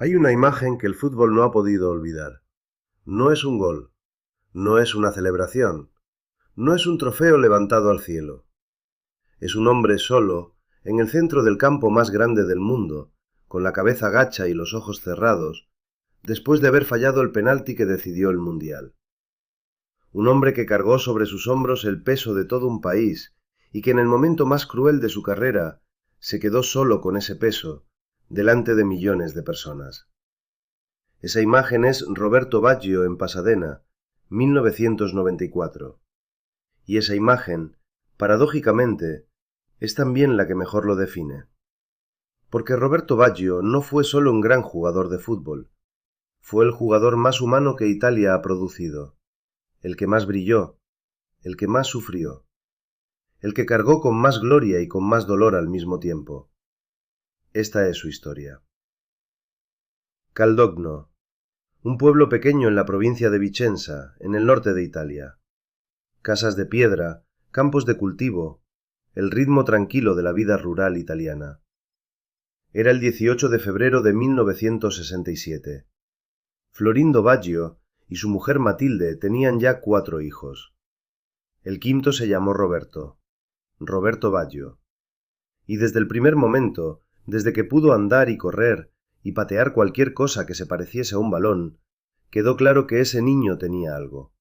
Hay una imagen que el fútbol no ha podido olvidar. No es un gol, no es una celebración, no es un trofeo levantado al cielo. Es un hombre solo, en el centro del campo más grande del mundo, con la cabeza gacha y los ojos cerrados, después de haber fallado el penalti que decidió el Mundial. Un hombre que cargó sobre sus hombros el peso de todo un país y que en el momento más cruel de su carrera se quedó solo con ese peso, delante de millones de personas. Esa imagen es Roberto Baggio en Pasadena, 1994. Y esa imagen, paradójicamente, es también la que mejor lo define. Porque Roberto Baggio no fue solo un gran jugador de fútbol, fue el jugador más humano que Italia ha producido, el que más brilló, el que más sufrió, el que cargó con más gloria y con más dolor al mismo tiempo. Esta es su historia. Caldogno, un pueblo pequeño en la provincia de Vicenza, en el norte de Italia. Casas de piedra, campos de cultivo, el ritmo tranquilo de la vida rural italiana. Era el 18 de febrero de 1967. Florindo Baggio y su mujer Matilde tenían ya 4 hijos. El quinto se llamó Roberto Baggio. Y desde el primer momento, desde que pudo andar y correr y patear cualquier cosa que se pareciese a un balón, quedó claro que ese niño tenía algo.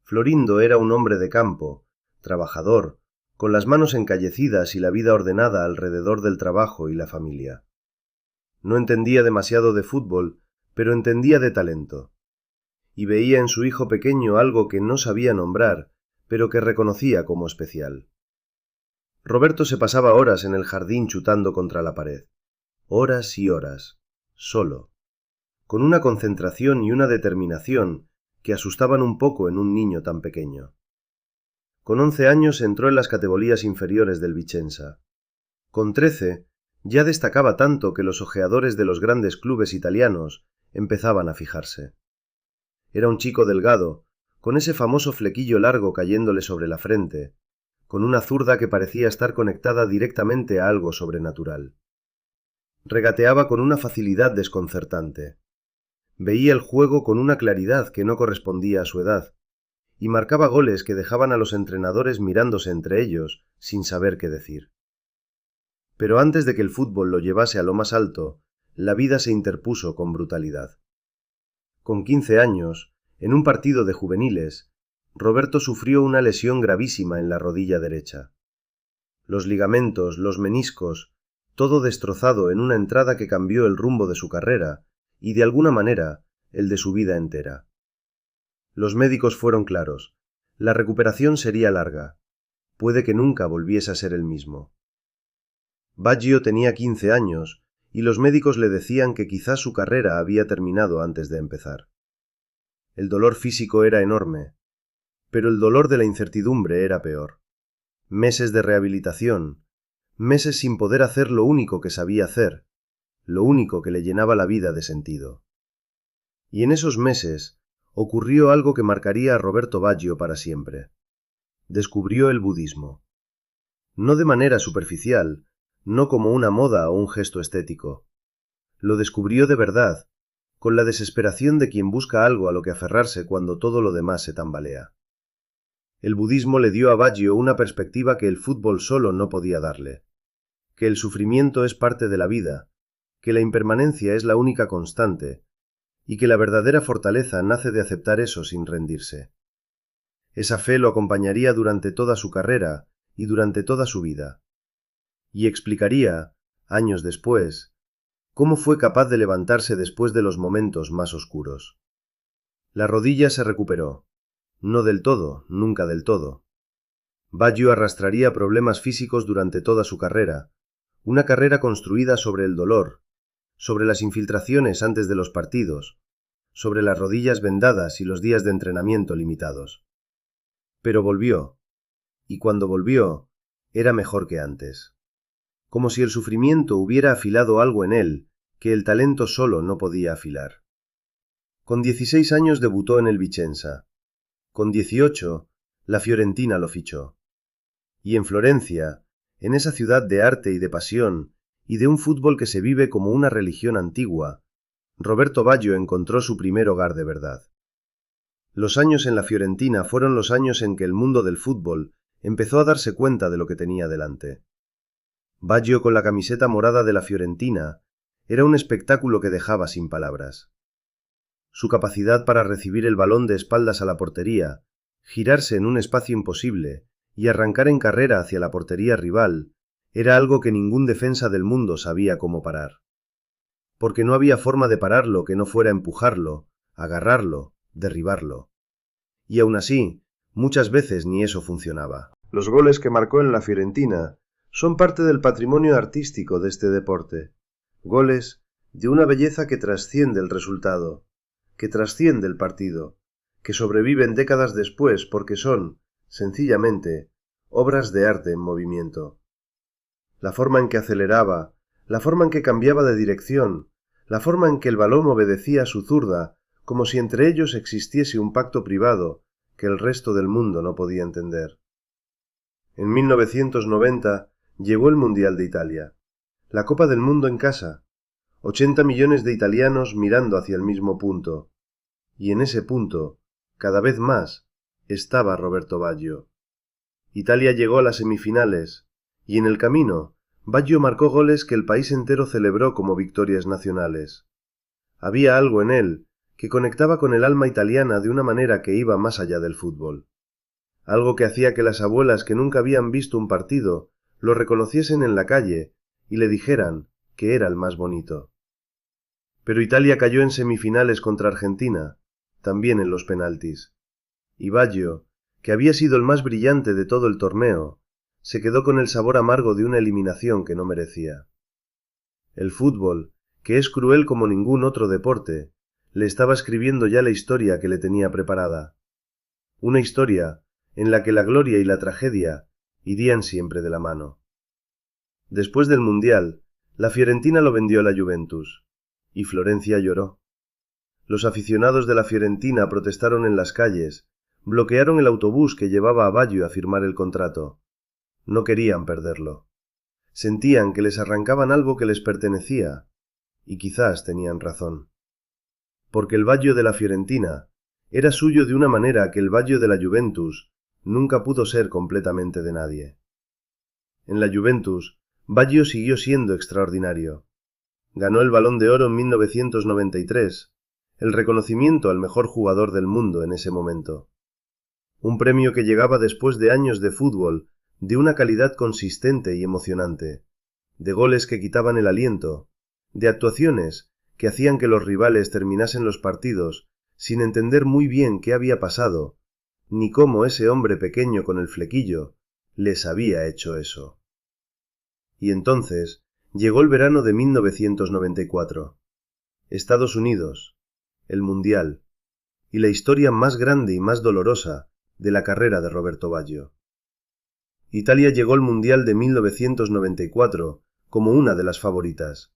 Florindo era un hombre de campo, trabajador, con las manos encallecidas y la vida ordenada alrededor del trabajo y la familia. No entendía demasiado de fútbol, pero entendía de talento. Y veía en su hijo pequeño algo que no sabía nombrar, pero que reconocía como especial. Roberto se pasaba horas en el jardín chutando contra la pared. Horas y horas, solo, con una concentración y una determinación que asustaban un poco en un niño tan pequeño. Con 11 años entró en las categorías inferiores del Vicenza. Con 13 ya destacaba tanto que los ojeadores de los grandes clubes italianos empezaban a fijarse. Era un chico delgado, con ese famoso flequillo largo cayéndole sobre la frente, con una zurda que parecía estar conectada directamente a algo sobrenatural. Regateaba con una facilidad desconcertante. Veía el juego con una claridad que no correspondía a su edad, y marcaba goles que dejaban a los entrenadores mirándose entre ellos, sin saber qué decir. Pero antes de que el fútbol lo llevase a lo más alto, la vida se interpuso con brutalidad. Con 15 años, en un partido de juveniles, Roberto sufrió una lesión gravísima en la rodilla derecha. Los ligamentos, los meniscos, todo destrozado en una entrada que cambió el rumbo de su carrera y, de alguna manera, el de su vida entera. Los médicos fueron claros. La recuperación sería larga. Puede que nunca volviese a ser el mismo. Baggio tenía 15 años y los médicos le decían que quizás su carrera había terminado antes de empezar. El dolor físico era enorme, pero el dolor de la incertidumbre era peor. Meses de rehabilitación, meses sin poder hacer lo único que sabía hacer, lo único que le llenaba la vida de sentido. Y en esos meses ocurrió algo que marcaría a Roberto Baggio para siempre. Descubrió el budismo. No de manera superficial, no como una moda o un gesto estético. Lo descubrió de verdad, con la desesperación de quien busca algo a lo que aferrarse cuando todo lo demás se tambalea. El budismo le dio a Baggio una perspectiva que el fútbol solo no podía darle, que el sufrimiento es parte de la vida, que la impermanencia es la única constante, y que la verdadera fortaleza nace de aceptar eso sin rendirse. Esa fe lo acompañaría durante toda su carrera y durante toda su vida, y explicaría, años después, cómo fue capaz de levantarse después de los momentos más oscuros. La rodilla se recuperó, no del todo, nunca del todo. Baggio arrastraría problemas físicos durante toda su carrera, una carrera construida sobre el dolor, sobre las infiltraciones antes de los partidos, sobre las rodillas vendadas y los días de entrenamiento limitados. Pero volvió, y cuando volvió, era mejor que antes. Como si el sufrimiento hubiera afilado algo en él que el talento solo no podía afilar. Con 16 años debutó en el Vicenza. Con 18, la Fiorentina lo fichó. Y en Florencia, en esa ciudad de arte y de pasión, y de un fútbol que se vive como una religión antigua, Roberto Baggio encontró su primer hogar de verdad. Los años en la Fiorentina fueron los años en que el mundo del fútbol empezó a darse cuenta de lo que tenía delante. Baggio con la camiseta morada de la Fiorentina era un espectáculo que dejaba sin palabras. Su capacidad para recibir el balón de espaldas a la portería, girarse en un espacio imposible y arrancar en carrera hacia la portería rival era algo que ningún defensa del mundo sabía cómo parar. Porque no había forma de pararlo que no fuera empujarlo, agarrarlo, derribarlo. Y aún así, muchas veces ni eso funcionaba. Los goles que marcó en la Fiorentina son parte del patrimonio artístico de este deporte. Goles de una belleza que trasciende el resultado, que trasciende el partido, que sobreviven décadas después porque son, sencillamente, obras de arte en movimiento. La forma en que aceleraba, la forma en que cambiaba de dirección, la forma en que el balón obedecía a su zurda, como si entre ellos existiese un pacto privado que el resto del mundo no podía entender. En 1990 llegó el Mundial de Italia, la Copa del Mundo en casa, 80 millones de italianos mirando hacia el mismo punto, y en ese punto, cada vez más, estaba Roberto Baggio. Italia llegó a las semifinales, y en el camino, Baggio marcó goles que el país entero celebró como victorias nacionales. Había algo en él que conectaba con el alma italiana de una manera que iba más allá del fútbol. Algo que hacía que las abuelas que nunca habían visto un partido lo reconociesen en la calle y le dijeran que era el más bonito. Pero Italia cayó en semifinales contra Argentina, también en los penaltis. Y Baggio, que había sido el más brillante de todo el torneo, se quedó con el sabor amargo de una eliminación que no merecía. El fútbol, que es cruel como ningún otro deporte, le estaba escribiendo ya la historia que le tenía preparada. Una historia en la que la gloria y la tragedia irían siempre de la mano. Después del Mundial, la Fiorentina lo vendió a la Juventus, y Florencia lloró. Los aficionados de la Fiorentina protestaron en las calles, bloquearon el autobús que llevaba a Baggio a firmar el contrato. No querían perderlo. Sentían que les arrancaban algo que les pertenecía, y quizás tenían razón. Porque el Baggio de la Fiorentina era suyo de una manera que el Baggio de la Juventus nunca pudo ser completamente de nadie. En la Juventus, Baggio siguió siendo extraordinario. Ganó el Balón de Oro en 1993, el reconocimiento al mejor jugador del mundo en ese momento. Un premio que llegaba después de años de fútbol de una calidad consistente y emocionante, de goles que quitaban el aliento, de actuaciones que hacían que los rivales terminasen los partidos sin entender muy bien qué había pasado, ni cómo ese hombre pequeño con el flequillo les había hecho eso. Y entonces llegó el verano de 1994. Estados Unidos, el Mundial, y la historia más grande y más dolorosa de la carrera de Roberto Baggio. Italia llegó al Mundial de 1994 como una de las favoritas,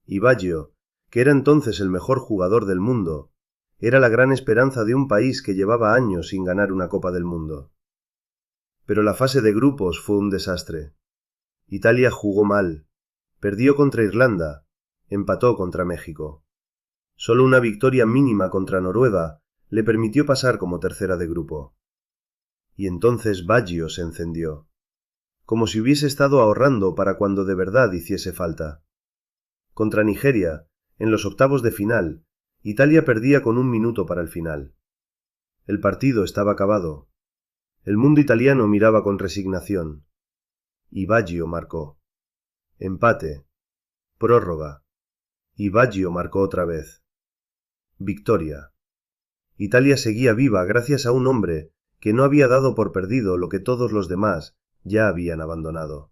y Baggio, que era entonces el mejor jugador del mundo, era la gran esperanza de un país que llevaba años sin ganar una Copa del Mundo. Pero la fase de grupos fue un desastre. Italia jugó mal, perdió contra Irlanda, empató contra México. Solo una victoria mínima contra Noruega le permitió pasar como tercera de grupo. Y entonces Baggio se encendió, como si hubiese estado ahorrando para cuando de verdad hiciese falta. Contra Nigeria, en los octavos de final, Italia perdía con 1 minuto para el final. El partido estaba acabado. El mundo italiano miraba con resignación. Y Baggio marcó. Empate. Prórroga. Y Baggio marcó otra vez. Victoria. Italia seguía viva gracias a un hombre que no había dado por perdido lo que todos los demás ya habían abandonado.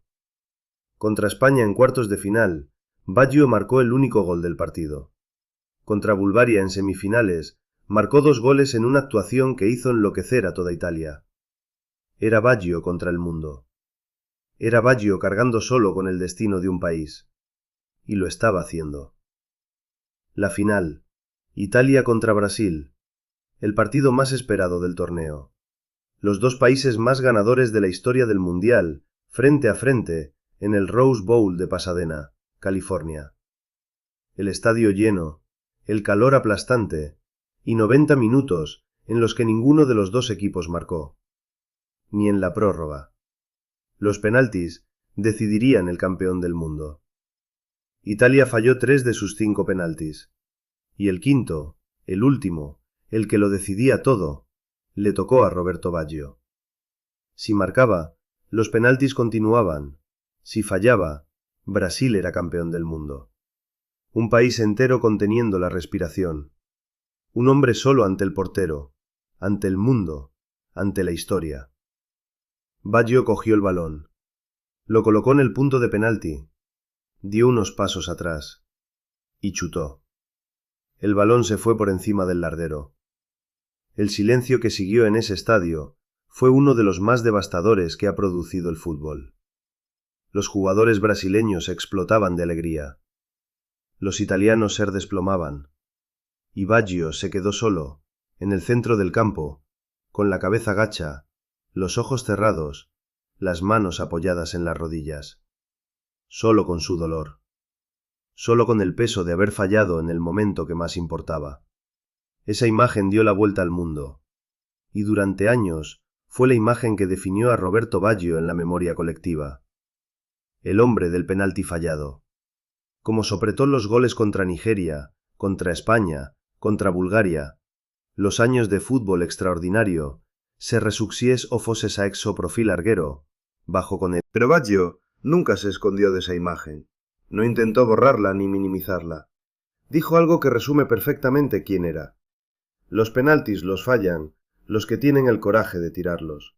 Contra España en cuartos de final, Baggio marcó el único gol del partido. Contra Bulgaria en semifinales, marcó 2 goles en una actuación que hizo enloquecer a toda Italia. Era Baggio contra el mundo. Era Baggio cargando solo con el destino de un país. Y lo estaba haciendo. La final. Italia contra Brasil. El partido más esperado del torneo. Los 2 países más ganadores de la historia del Mundial, frente a frente, en el Rose Bowl de Pasadena, California. El estadio lleno, el calor aplastante, y 90 minutos en los que ninguno de los dos equipos marcó. Ni en la prórroga. Los penaltis decidirían el campeón del mundo. Italia falló 3 de sus 5 penaltis. Y el quinto, el último, el que lo decidía todo, le tocó a Roberto Baggio. Si marcaba, los penaltis continuaban. Si fallaba, Brasil era campeón del mundo. Un país entero conteniendo la respiración. Un hombre solo ante el portero, ante el mundo, ante la historia. Baggio cogió el balón. Lo colocó en el punto de penalti. Dio unos pasos atrás. Y chutó. El balón se fue por encima del larguero. El silencio que siguió en ese estadio fue uno de los más devastadores que ha producido el fútbol. Los jugadores brasileños explotaban de alegría. Los italianos se desplomaban. Y Baggio se quedó solo, en el centro del campo, con la cabeza gacha, los ojos cerrados, las manos apoyadas en las rodillas. Solo con su dolor. Solo con el peso de haber fallado en el momento que más importaba. Esa imagen dio la vuelta al mundo. Y durante años fue la imagen que definió a Roberto Baggio en la memoria colectiva. El hombre del penalti fallado. Como sopretó los goles contra Nigeria, contra España, contra Bulgaria, los años de fútbol extraordinario, se resuccies o foses a exo profil larguero, bajo con él. Pero Baggio nunca se escondió de esa imagen. No intentó borrarla ni minimizarla. Dijo algo que resume perfectamente quién era. Los penaltis los fallan los que tienen el coraje de tirarlos.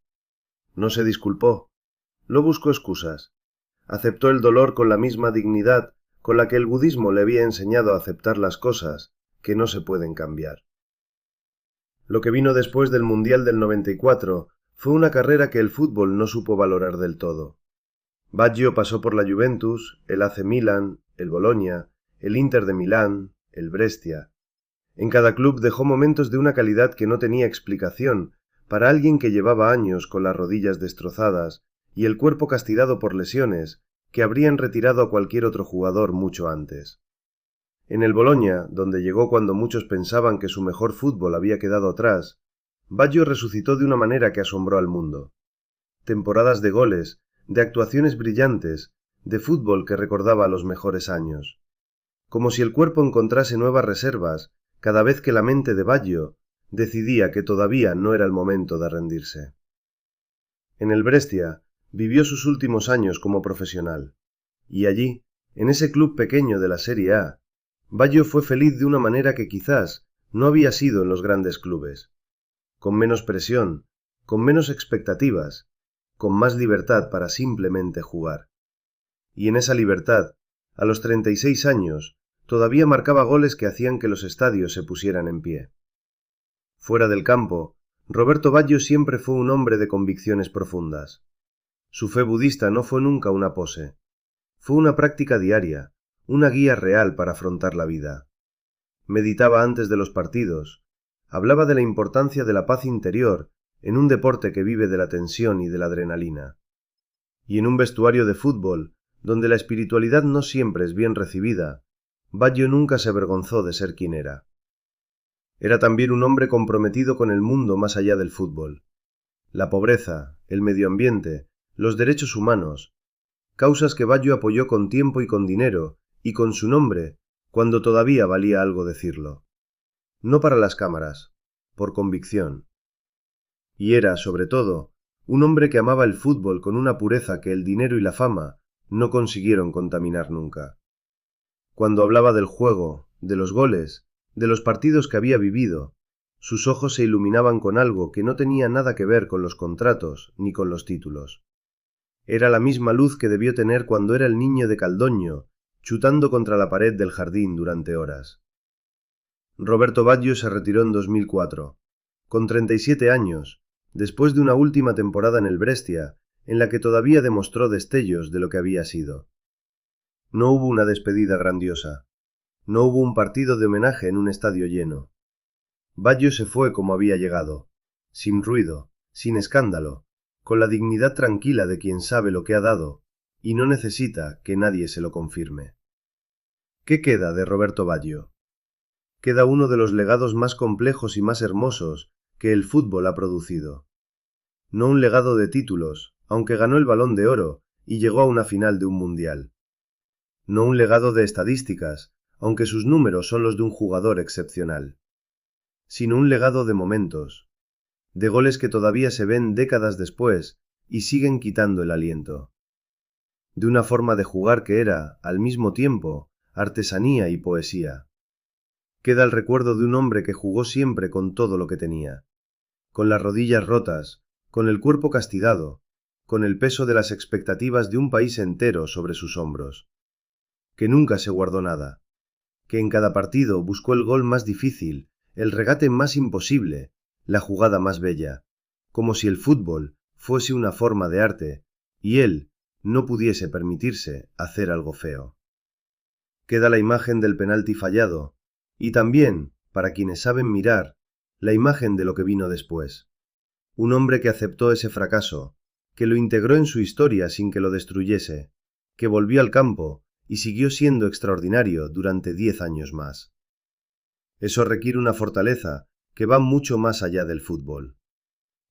No se disculpó. No buscó excusas. Aceptó el dolor con la misma dignidad con la que el budismo le había enseñado a aceptar las cosas que no se pueden cambiar. Lo que vino después del Mundial del 94 fue una carrera que el fútbol no supo valorar del todo. Baggio pasó por la Juventus, el AC Milan, el Bologna, el Inter de Milán, el Brescia. En cada club dejó momentos de una calidad que no tenía explicación para alguien que llevaba años con las rodillas destrozadas y el cuerpo castigado por lesiones que habrían retirado a cualquier otro jugador mucho antes. En el Bologna, donde llegó cuando muchos pensaban que su mejor fútbol había quedado atrás, Baggio resucitó de una manera que asombró al mundo. Temporadas de goles, de actuaciones brillantes, de fútbol que recordaba los mejores años. Como si el cuerpo encontrase nuevas reservas cada vez que la mente de Baggio decidía que todavía no era el momento de rendirse. En el Brescia vivió sus últimos años como profesional, y allí, en ese club pequeño de la Serie A, Baggio fue feliz de una manera que quizás no había sido en los grandes clubes, con menos presión, con menos expectativas, con más libertad para simplemente jugar. Y en esa libertad, a los 36 años, todavía marcaba goles que hacían que los estadios se pusieran en pie. Fuera del campo, Roberto Baggio siempre fue un hombre de convicciones profundas. Su fe budista no fue nunca una pose. Fue una práctica diaria, una guía real para afrontar la vida. Meditaba antes de los partidos, hablaba de la importancia de la paz interior en un deporte que vive de la tensión y de la adrenalina. Y en un vestuario de fútbol, donde la espiritualidad no siempre es bien recibida, Baggio nunca se avergonzó de ser quien era. Era también un hombre comprometido con el mundo más allá del fútbol. La pobreza, el medio ambiente, los derechos humanos, causas que Baggio apoyó con tiempo y con dinero, y con su nombre, cuando todavía valía algo decirlo. No para las cámaras, por convicción. Y era, sobre todo, un hombre que amaba el fútbol con una pureza que el dinero y la fama no consiguieron contaminar nunca. Cuando hablaba del juego, de los goles, de los partidos que había vivido, sus ojos se iluminaban con algo que no tenía nada que ver con los contratos ni con los títulos. Era la misma luz que debió tener cuando era el niño de Caldoño, chutando contra la pared del jardín durante horas. Roberto Baggio se retiró en 2004, con 37 años, después de una última temporada en el Brescia, en la que todavía demostró destellos de lo que había sido. No hubo una despedida grandiosa. No hubo un partido de homenaje en un estadio lleno. Baggio se fue como había llegado, sin ruido, sin escándalo, con la dignidad tranquila de quien sabe lo que ha dado y no necesita que nadie se lo confirme. ¿Qué queda de Roberto Baggio? queda uno de los legados más complejos y más hermosos que el fútbol ha producido. No un legado de títulos, aunque ganó el Balón de Oro y llegó a una final de un mundial. No un legado de estadísticas, aunque sus números son los de un jugador excepcional. Sino un legado de momentos, de goles que todavía se ven décadas después y siguen quitando el aliento. De una forma de jugar que era, al mismo tiempo, artesanía y poesía. Queda el recuerdo de un hombre que jugó siempre con todo lo que tenía, con las rodillas rotas, con el cuerpo castigado, con el peso de las expectativas de un país entero sobre sus hombros, que nunca se guardó nada, que en cada partido buscó el gol más difícil, el regate más imposible, la jugada más bella, como si el fútbol fuese una forma de arte, y él no pudiese permitirse hacer algo feo. Queda la imagen del penalti fallado, y también, para quienes saben mirar, la imagen de lo que vino después. Un hombre que aceptó ese fracaso, que lo integró en su historia sin que lo destruyese, que volvió al campo y siguió siendo extraordinario durante 10 años más. Eso requiere una fortaleza que va mucho más allá del fútbol.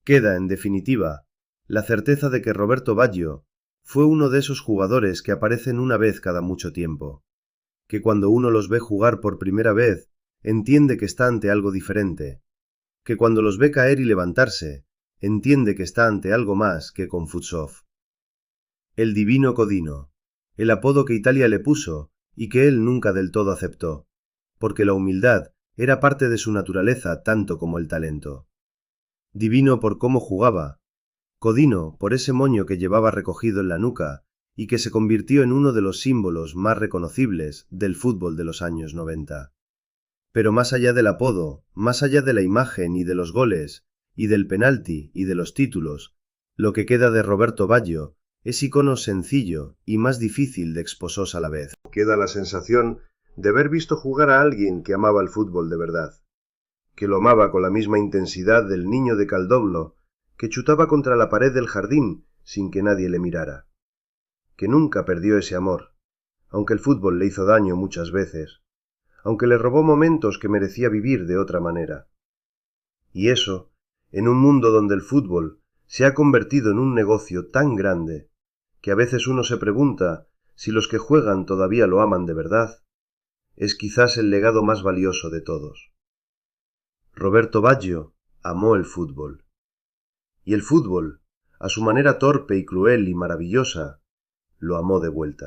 Queda, en definitiva, la certeza de que Roberto Baggio fue uno de esos jugadores que aparecen una vez cada mucho tiempo, que cuando uno los ve jugar por primera vez, entiende que está ante algo diferente, que cuando los ve caer y levantarse, entiende que está ante algo más que con Futsov. El divino Codino, el apodo que Italia le puso y que él nunca del todo aceptó, porque la humildad era parte de su naturaleza tanto como el talento. Divino por cómo jugaba, Codino por ese moño que llevaba recogido en la nuca y que se convirtió en uno de los símbolos más reconocibles del fútbol de los años 90. Pero más allá del apodo, más allá de la imagen y de los goles, y del penalti y de los títulos, lo que queda de Roberto Baggio es icono sencillo y más difícil de exposos a la vez. Queda la sensación de haber visto jugar a alguien que amaba el fútbol de verdad, que lo amaba con la misma intensidad del niño de Caldoblo, que chutaba contra la pared del jardín sin que nadie le mirara, que nunca perdió ese amor, aunque el fútbol le hizo daño muchas veces, aunque le robó momentos que merecía vivir de otra manera. Y eso, en un mundo donde el fútbol se ha convertido en un negocio tan grande, que a veces uno se pregunta si los que juegan todavía lo aman de verdad, es quizás el legado más valioso de todos. Roberto Baggio amó el fútbol. Y el fútbol, a su manera torpe y cruel y maravillosa, lo amó de vuelta.